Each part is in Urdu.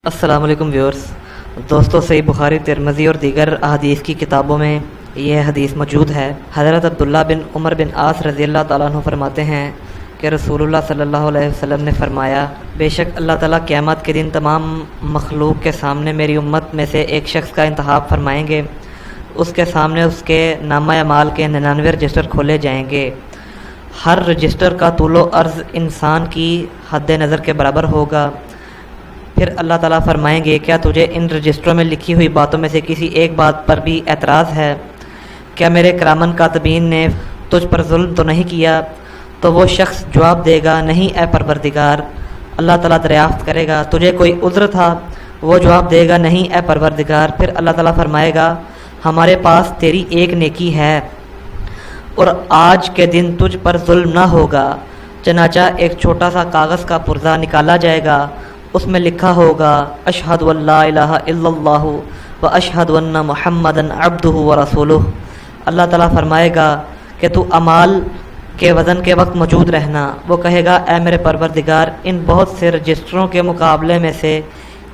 السلام علیکم ویورز دوستوں، صحیح بخاری، ترمذی اور دیگر احادیث کی کتابوں میں یہ حدیث موجود ہے۔ حضرت عبداللہ بن عمر بن عاص رضی اللہ تعالیٰ عنہ فرماتے ہیں کہ رسول اللہ صلی اللہ علیہ وسلم نے فرمایا، بے شک اللہ تعالیٰ قیامت کے دن تمام مخلوق کے سامنے میری امت میں سے ایک شخص کا انتخاب فرمائیں گے۔ اس کے سامنے اس کے نامہ اعمال کے 99 رجسٹر کھولے جائیں گے۔ ہر رجسٹر کا طول و عرض انسان کی حد نظر کے برابر ہوگا۔ پھر اللہ تعالیٰ فرمائیں گے، کیا تجھے ان رجسٹروں میں لکھی ہوئی باتوں میں سے کسی ایک بات پر بھی اعتراض ہے؟ کیا میرے کرامن کاتبین نے تجھ پر ظلم تو نہیں کیا؟ تو وہ شخص جواب دے گا، نہیں اے پروردگار۔ اللہ تعالیٰ دریافت کرے گا، تجھے کوئی عذر تھا؟ وہ جواب دے گا، نہیں اے پروردگار۔ پھر اللہ تعالیٰ فرمائے گا، ہمارے پاس تیری ایک نیکی ہے اور آج کے دن تجھ پر ظلم نہ ہوگا۔ چنانچہ ایک چھوٹا سا کاغذ کا پرزہ نکالا جائے گا، اس میں لکھا ہوگا، اشہد ان لا الہ الا اللہ و اشہد ان محمدًا عبدہ و رسولہ۔ اللہ تعالیٰ فرمائے گا کہ تو اعمال کے وزن کے وقت موجود رہنا۔ وہ کہے گا، اے میرے پروردگار، ان بہت سے رجسٹروں کے مقابلے میں سے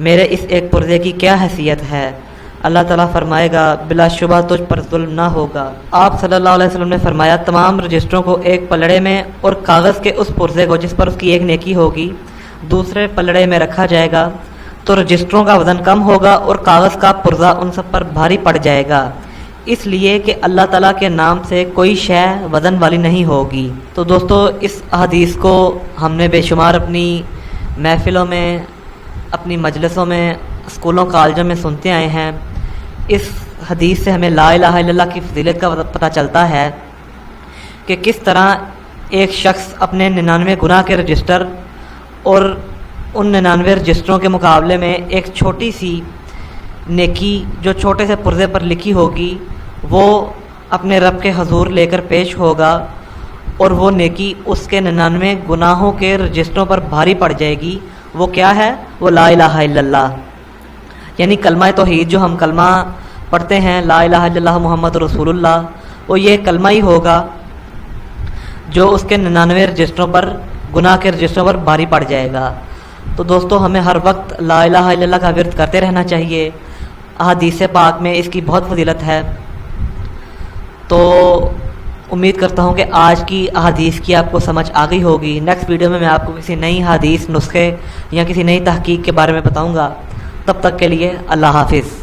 میرے اس ایک پرزے کی کیا حیثیت ہے؟ اللہ تعالیٰ فرمائے گا، بلا شبہ تجھ پر ظلم نہ ہوگا۔ آپ صلی اللہ علیہ وسلم نے فرمایا، تمام رجسٹروں کو ایک پلڑے میں اور کاغذ کے اس پرزے کو جس پر اس کی ایک نیکی ہوگی دوسرے پلڑے میں رکھا جائے گا، تو رجسٹروں کا وزن کم ہوگا اور کاغذ کا پرزہ ان سب پر بھاری پڑ جائے گا، اس لیے کہ اللہ تعالیٰ کے نام سے کوئی شے وزن والی نہیں ہوگی۔ تو دوستو، اس حدیث کو ہم نے بے شمار اپنی محفلوں میں، اپنی مجلسوں میں، اسکولوں کالجوں میں سنتے آئے ہیں۔ اس حدیث سے ہمیں لا الہ الا اللہ کی فضیلت کا پتہ چلتا ہے کہ کس طرح ایک شخص اپنے 99 گناہ کے رجسٹر اور ان 99 رجسٹروں کے مقابلے میں ایک چھوٹی سی نیکی جو چھوٹے سے پرزے پر لکھی ہوگی وہ اپنے رب کے حضور لے کر پیش ہوگا، اور وہ نیکی اس کے 99 گناہوں کے رجسٹروں پر بھاری پڑ جائے گی۔ وہ کیا ہے؟ وہ لا الہ الا اللہ، یعنی کلمہ توحید جو ہم کلمہ پڑھتے ہیں، لا الہ الا اللہ محمد رسول اللہ، وہ یہ کلمہ ہی ہوگا جو اس کے 99 رجسٹروں پر، گناہ کے رجسٹروں پر بھاری پڑ جائے گا۔ تو دوستو، ہمیں ہر وقت لا الہ الا اللہ کا ورد کرتے رہنا چاہیے۔ احادیث پاک میں اس کی بہت فضیلت ہے۔ تو امید کرتا ہوں کہ آج کی احادیث کی آپ کو سمجھ آ گئی ہوگی۔ نیکسٹ ویڈیو میں آپ کو کسی نئی حدیث، نسخے یا کسی نئی تحقیق کے بارے میں بتاؤں گا۔ تب تک کے لیے اللہ حافظ۔